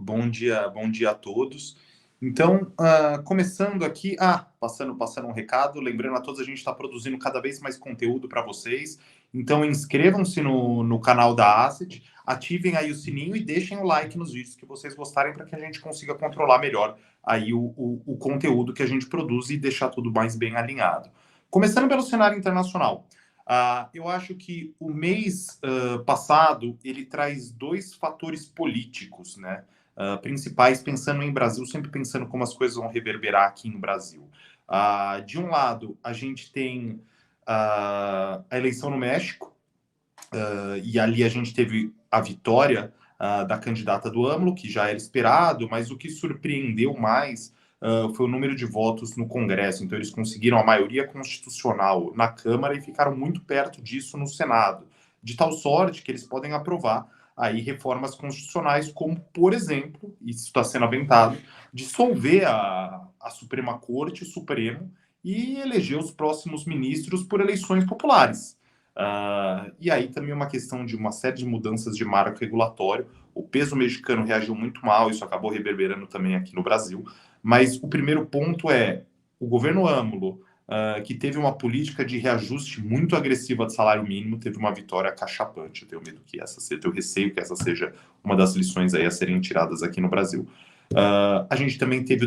bom dia a todos. Então, começando aqui, passando um recado, lembrando a todos, a gente está produzindo cada vez mais conteúdo para vocês. Então, inscrevam-se no canal da Asset, ativem aí o sininho e deixem o like nos vídeos que vocês gostarem para que a gente consiga controlar melhor aí o conteúdo que a gente produz e deixar tudo mais bem alinhado. Começando pelo cenário internacional. Eu acho que o mês passado ele traz dois fatores políticos, né? Principais, pensando em Brasil, sempre pensando como as coisas vão reverberar aqui no Brasil. De um lado, a gente tem a eleição no México, e ali a gente teve a vitória da candidata do AMLO, que já era esperado, mas o que surpreendeu mais foi o número de votos no Congresso. Então, eles conseguiram a maioria constitucional na Câmara e ficaram muito perto disso no Senado, de tal sorte que eles podem aprovar aí reformas constitucionais, como, por exemplo, isso está sendo aventado, dissolver a Suprema Corte, o Supremo, e eleger os próximos ministros por eleições populares. E aí também uma questão de uma série de mudanças de marco regulatório. O peso mexicano reagiu muito mal, isso acabou reverberando também aqui no Brasil. Mas o primeiro ponto é o governo AMLO, que teve uma política de reajuste muito agressiva de salário mínimo, teve uma vitória cachapante. Eu tenho medo que eu tenho receio que essa seja uma das lições aí a serem tiradas aqui no Brasil. A gente também teve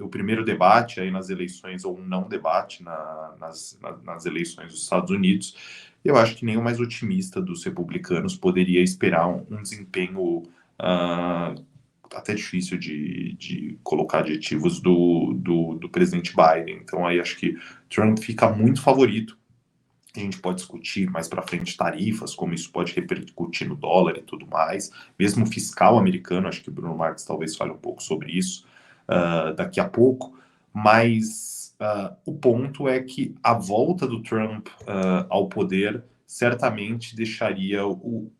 o primeiro debate aí nas eleições, ou um não debate nas eleições dos Estados Unidos. Eu acho que nem o mais otimista dos republicanos poderia esperar um desempenho até difícil de colocar adjetivos do presidente Biden. Então aí acho que Trump fica muito favorito. A gente pode discutir mais para frente tarifas, como isso pode repercutir no dólar e tudo mais. Mesmo o fiscal americano, acho que o Bruno Marques talvez fale um pouco sobre isso daqui a pouco. Mas o ponto é que a volta do Trump ao poder certamente deixaria o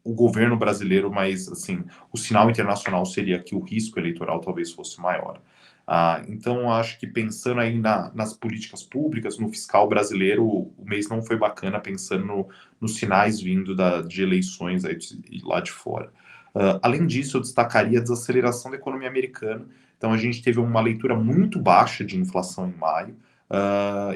governo brasileiro, mas assim, o sinal internacional seria que o risco eleitoral talvez fosse maior. Então, acho que pensando aí nas políticas públicas, no fiscal brasileiro, o mês não foi bacana, pensando nos sinais vindo de eleições aí lá de fora. Além disso, eu destacaria a desaceleração da economia americana. Então, a gente teve uma leitura muito baixa de inflação em maio,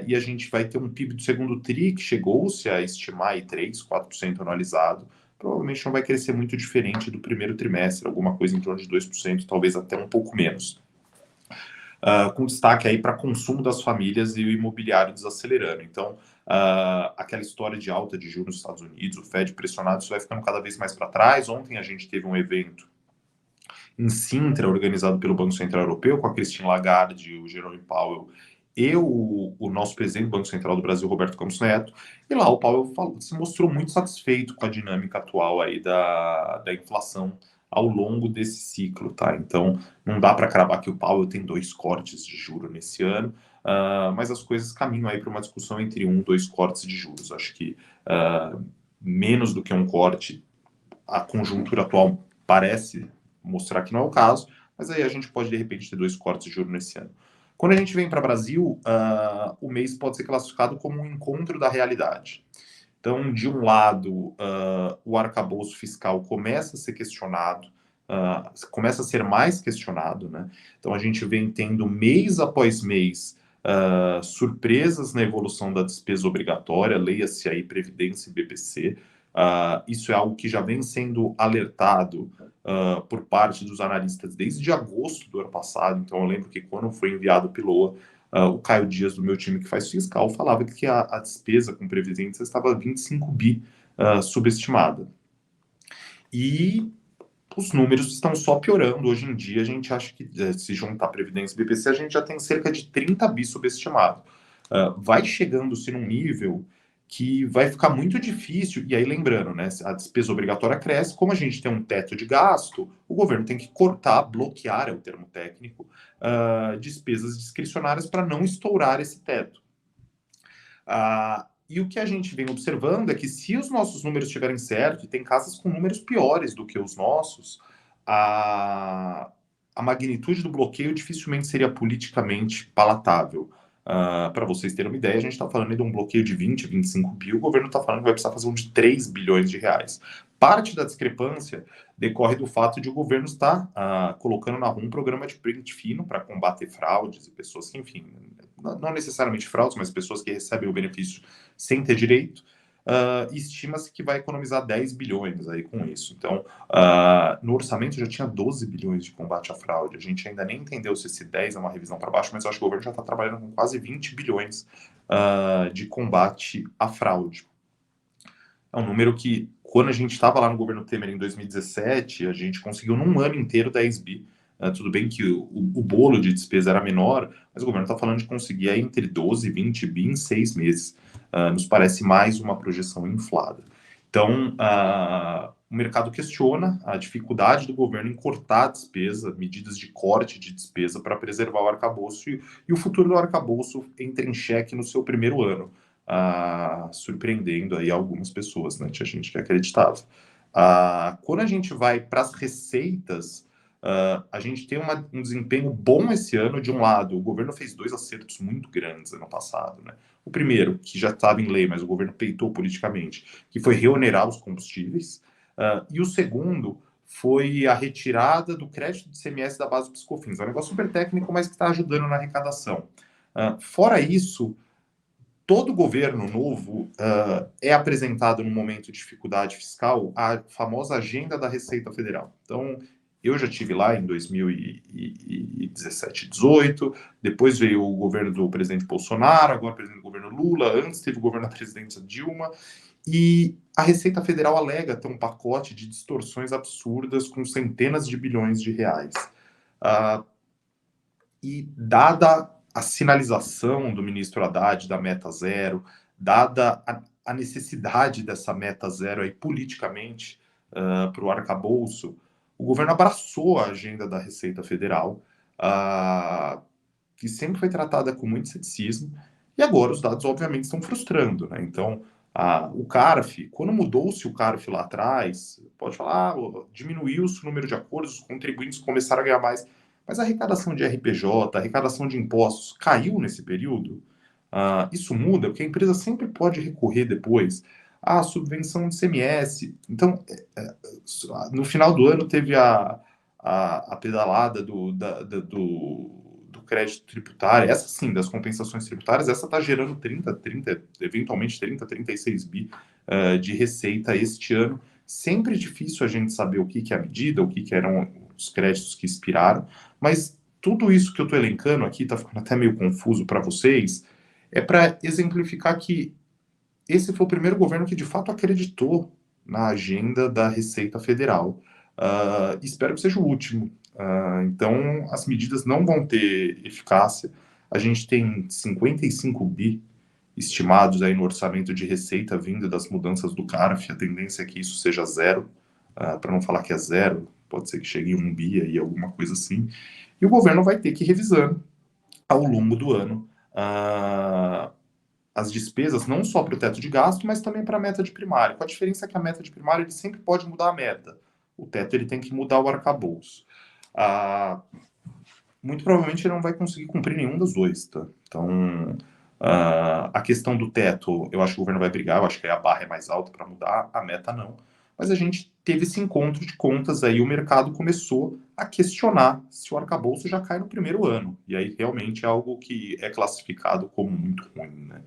e a gente vai ter um PIB do segundo TRI que chegou-se a estimar aí 3, 4% anualizado. Provavelmente não vai crescer muito diferente do primeiro trimestre, alguma coisa em torno de 2%, talvez até um pouco menos. Com destaque aí para consumo das famílias e o imobiliário desacelerando. Então, aquela história de alta de juros nos Estados Unidos, o Fed pressionado, isso vai ficando cada vez mais para trás. Ontem a gente teve um evento em Sintra, organizado pelo Banco Central Europeu, com a Christine Lagarde, o Jerome Powell e o nosso presidente do Banco Central do Brasil, Roberto Campos Neto. E lá o Powell se mostrou muito satisfeito com a dinâmica atual aí da inflação ao longo desse ciclo, tá? Então, não dá para cravar que o Powell tem 2 cortes de juro nesse ano, mas as coisas caminham aí para uma discussão entre 1 e 2 cortes de juros. Acho que menos do que um corte, a conjuntura atual parece mostrar que não é o caso, mas aí a gente pode, de repente, ter 2 cortes de juros nesse ano. Quando a gente vem para o Brasil, o mês pode ser classificado como um encontro da realidade. Então, de um lado, o arcabouço fiscal começa a ser questionado, começa a ser mais questionado, né? Então, a gente vem tendo mês após mês surpresas na evolução da despesa obrigatória, leia-se aí Previdência e BPC. Isso é algo que já vem sendo alertado por parte dos analistas desde agosto do ano passado. Então, eu lembro que quando foi enviado o PILOA, o Caio Dias, do meu time que faz fiscal, falava que a despesa com previdência estava 25 bi subestimada. E os números estão só piorando. Hoje em dia, a gente acha que, se juntar Previdência e BPC, a gente já tem cerca de 30 bi subestimado. Vai chegando-se num nível que vai ficar muito difícil, e aí lembrando, né, a despesa obrigatória cresce, como a gente tem um teto de gasto, o governo tem que cortar, bloquear, é o termo técnico, despesas discricionárias para não estourar esse teto. E o que a gente vem observando é que se os nossos números estiverem certos, e tem casas com números piores do que os nossos, a magnitude do bloqueio dificilmente seria politicamente palatável. Para vocês terem uma ideia, a gente está falando aí de um bloqueio de 20, 25 bi, o governo está falando que vai precisar fazer um de 3 bilhões de reais. Parte da discrepância decorre do fato de o governo estar colocando na rua um programa de pente fino para combater fraudes e pessoas que, enfim, não necessariamente fraudes, mas pessoas que recebem o benefício sem ter direito. Estima-se que vai economizar 10 bilhões aí com isso. Então, no orçamento já tinha 12 bilhões de combate à fraude. A gente ainda nem entendeu se esse 10 é uma revisão para baixo, mas eu acho que o governo já está trabalhando com quase 20 bilhões de combate à fraude. É um número que, quando a gente estava lá no governo Temer em 2017, a gente conseguiu num ano inteiro 10 bi. Tudo bem que o bolo de despesa era menor, mas o governo está falando de conseguir aí entre 12 e 20 bi em 6 meses. Nos parece mais uma projeção inflada. Então, o mercado questiona a dificuldade do governo em cortar a despesa, medidas de corte de despesa para preservar o arcabouço, e o futuro do arcabouço entra em xeque no seu primeiro ano, surpreendendo aí algumas pessoas, né? Tinha gente que acreditava. Quando a gente vai para as receitas, a gente tem um desempenho bom esse ano. De um lado, o governo fez 2 acertos muito grandes ano passado, né? O primeiro, que já estava em lei, mas o governo peitou politicamente, que foi reonerar os combustíveis. E o segundo foi a retirada do crédito de CMS da base do Piscofins. É um negócio super técnico, mas que está ajudando na arrecadação. Fora isso, todo governo novo é apresentado num momento de dificuldade fiscal a famosa agenda da Receita Federal. Então, eu já tive lá em 2017, 18, depois veio o governo do presidente Bolsonaro, agora o presidente do governo Lula, antes teve o governo da presidenta Dilma, e a Receita Federal alega ter um pacote de distorções absurdas com centenas de bilhões de reais. E dada a sinalização do ministro Haddad da meta zero, dada a necessidade dessa meta zero aí politicamente para o arcabouço, o governo abraçou a agenda da Receita Federal, que sempre foi tratada com muito ceticismo, e agora os dados obviamente estão frustrando, né? Então, o CARF, quando mudou-se o CARF lá atrás, pode falar, diminuiu-se o número de acordos, os contribuintes começaram a ganhar mais, mas a arrecadação de RPJ, a arrecadação de impostos caiu nesse período. Isso muda, porque a empresa sempre pode recorrer depois à subvenção de CMS. Então, no final do ano teve a pedalada do crédito tributário, essa sim, das compensações tributárias, essa está gerando 30, eventualmente 36 bi de receita este ano. Sempre difícil a gente saber o que é a medida, o que eram os créditos que expiraram, mas tudo isso que eu estou elencando aqui, está ficando até meio confuso para vocês, é para exemplificar que esse foi o primeiro governo que de fato acreditou na agenda da Receita Federal. Espero que seja o último. Então, as medidas não vão ter eficácia. A gente tem 55 bi estimados aí no orçamento de receita vindo das mudanças do CARF. A tendência é que isso seja zero, para não falar que é zero, pode ser que chegue em 1 bi aí, alguma coisa assim. E o governo vai ter que ir revisando ao longo do ano as despesas, não só para o teto de gasto, mas também para a meta de primário. Com a diferença que a meta de primário ele sempre pode mudar a meta. O teto ele tem que mudar o arcabouço. Muito provavelmente ele não vai conseguir cumprir nenhum dos dois. Tá? Então, a questão do teto, eu acho que o governo vai brigar, eu acho que a barra é mais alta para mudar, a meta não. Mas a gente teve esse encontro de contas aí, o mercado começou a questionar se o arcabouço já cai no primeiro ano. E aí realmente é algo que é classificado como muito ruim, né?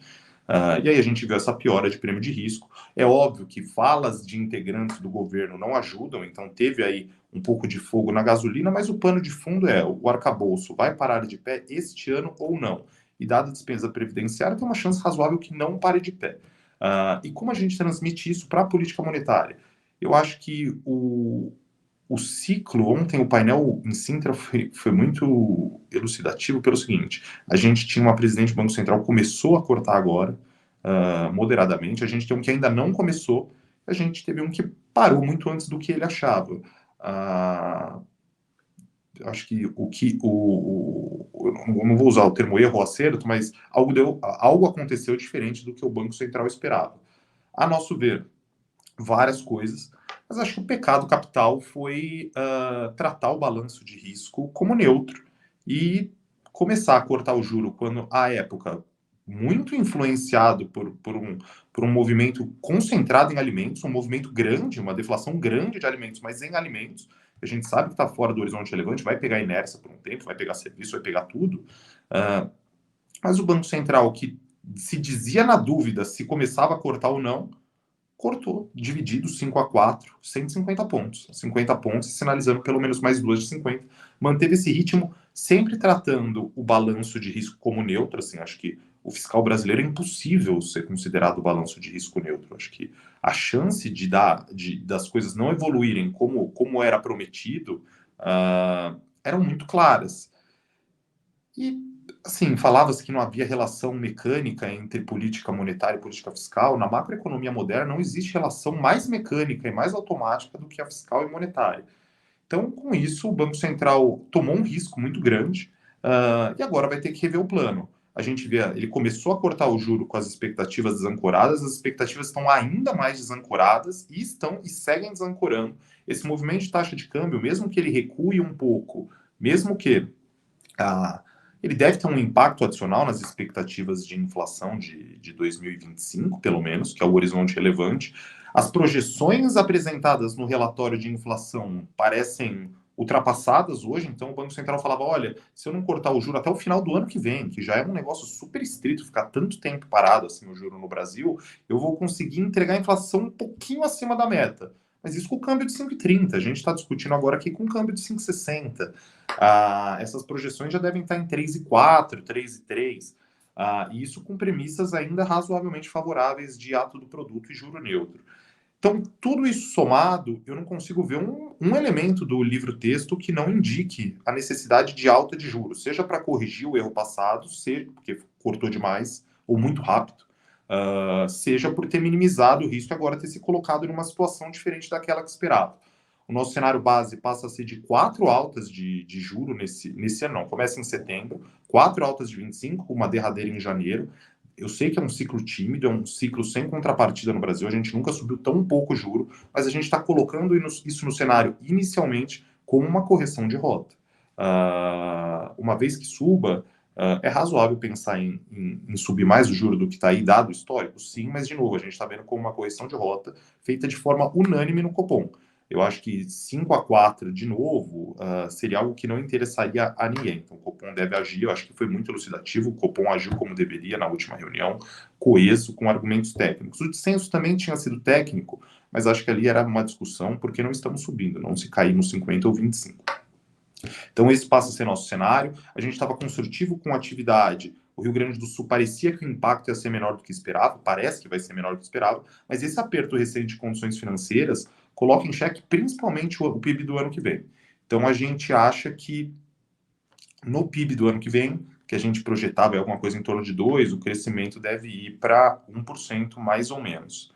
E aí a gente viu essa piora de prêmio de risco. É óbvio que falas de integrantes do governo não ajudam, então teve aí um pouco de fogo na gasolina, mas o pano de fundo é o arcabouço vai parar de pé este ano ou não. E dada a despesa previdenciária, tem uma chance razoável que não pare de pé. E como a gente transmite isso para a política monetária? Eu acho que o ciclo, ontem o painel em Sintra foi muito elucidativo pelo seguinte: a gente tinha uma presidente do Banco Central que começou a cortar agora, moderadamente, a gente tem um que ainda não começou, a gente teve um que parou muito antes do que ele achava. Acho que eu não vou usar o termo erro ou acerto, mas algo aconteceu diferente do que o Banco Central esperava. A nosso ver, várias coisas, mas acho que o pecado capital foi tratar o balanço de risco como neutro e começar a cortar o juro quando, à época, muito influenciado por um movimento concentrado em alimentos, um movimento grande, uma deflação grande de alimentos, mas em alimentos, a gente sabe que está fora do horizonte relevante, vai pegar inércia por um tempo, vai pegar serviço, vai pegar tudo. Mas o Banco Central, que se dizia na dúvida se começava a cortar ou não, cortou, dividido 5-4, 150 pontos. 50 pontos, sinalizando pelo menos mais duas de 50. Manteve esse ritmo, sempre tratando o balanço de risco como neutro. Assim, acho que o fiscal brasileiro é impossível ser considerado balanço de risco neutro. Acho que a chance das coisas não evoluírem como era prometido eram muito claras. E, assim, falava-se que não havia relação mecânica entre política monetária e política fiscal. Na macroeconomia moderna, não existe relação mais mecânica e mais automática do que a fiscal e monetária. Então, com isso, o Banco Central tomou um risco muito grande e agora vai ter que rever o plano. A gente vê, ele começou a cortar o juro com as expectativas desancoradas, as expectativas estão ainda mais desancoradas e seguem desancorando. Esse movimento de taxa de câmbio, mesmo que ele recue um pouco, mesmo que ele deve ter um impacto adicional nas expectativas de inflação de 2025, pelo menos, que é o horizonte relevante. As projeções apresentadas no relatório de inflação parecem ultrapassadas hoje, então o Banco Central falava, olha, se eu não cortar o juro até o final do ano que vem, que já é um negócio super estrito, ficar tanto tempo parado assim o juro no Brasil, eu vou conseguir entregar a inflação um pouquinho acima da meta. Mas isso com o câmbio de 5,30. A gente está discutindo agora aqui com o câmbio de 5,60. Essas projeções já devem estar em 3,4, 3,3. E isso com premissas ainda razoavelmente favoráveis de ato do produto e juro neutro. Então, tudo isso somado, eu não consigo ver um elemento do livro-texto que não indique a necessidade de alta de juros, seja para corrigir o erro passado, seja porque cortou demais ou muito rápido, seja por ter minimizado o risco e agora ter se colocado numa situação diferente daquela que esperava. O nosso cenário base passa a ser de 4 altas de juro nesse ano, não, começa em setembro, 4 altas de 25, uma derradeira em janeiro. Eu sei que é um ciclo tímido, é um ciclo sem contrapartida no Brasil, a gente nunca subiu tão pouco juro, mas a gente está colocando isso no cenário inicialmente como uma correção de rota. Uma vez que suba, é razoável pensar em subir mais o juro do que está aí dado o histórico? Sim, mas de novo, a gente está vendo como uma correção de rota feita de forma unânime no Copom. Eu acho que 5-4 de novo seria algo que não interessaria a ninguém. Então, o Copom deve agir, eu acho que foi muito elucidativo, o Copom agiu como deveria na última reunião, coeso, com argumentos técnicos. O dissenso também tinha sido técnico, mas acho que ali era uma discussão porque não estamos subindo, não se cair nos 50 ou 25. Então, esse passa a ser nosso cenário. A gente estava construtivo com atividade. O Rio Grande do Sul parecia que o impacto ia ser menor do que esperava, parece que vai ser menor do que esperava, mas esse aperto recente de condições financeiras coloca em xeque principalmente o PIB do ano que vem. Então, a gente acha que no PIB do ano que vem, que a gente projetava alguma coisa em torno de 2%, o crescimento deve ir para 1% mais ou menos.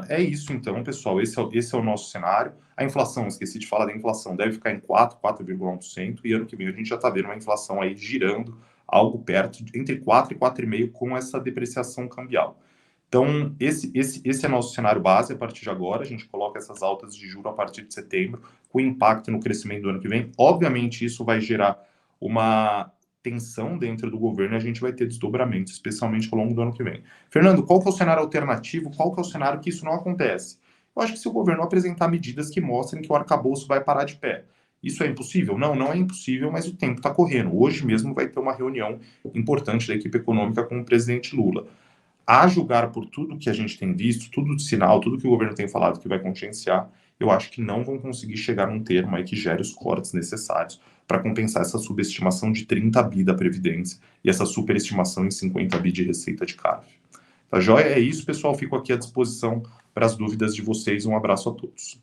É isso então, pessoal. Esse é o nosso cenário. A inflação, esqueci de falar da inflação, deve ficar em 4,1%, e ano que vem a gente já está vendo uma inflação aí girando algo perto, entre 4 e 4,5% com essa depreciação cambial. Então, esse é nosso cenário base a partir de agora. A gente coloca essas altas de juros a partir de setembro, com impacto no crescimento do ano que vem. Obviamente, isso vai gerar uma tensão dentro do governo e a gente vai ter desdobramentos, especialmente ao longo do ano que vem. Fernando, qual que é o cenário alternativo? Qual que é o cenário que isso não acontece? Eu acho que se o governo apresentar medidas que mostrem que o arcabouço vai parar de pé. Isso é impossível? Não, não é impossível, mas o tempo está correndo. Hoje mesmo vai ter uma reunião importante da equipe econômica com o presidente Lula. A julgar por tudo que a gente tem visto, tudo de sinal, tudo que o governo tem falado que vai contingenciar, eu acho que não vão conseguir chegar num termo aí que gere os cortes necessários para compensar essa subestimação de 30 bi da Previdência e essa superestimação em 50 bi de receita de CARF. Tá joia? É isso, pessoal. Fico aqui à disposição para as dúvidas de vocês. Um abraço a todos.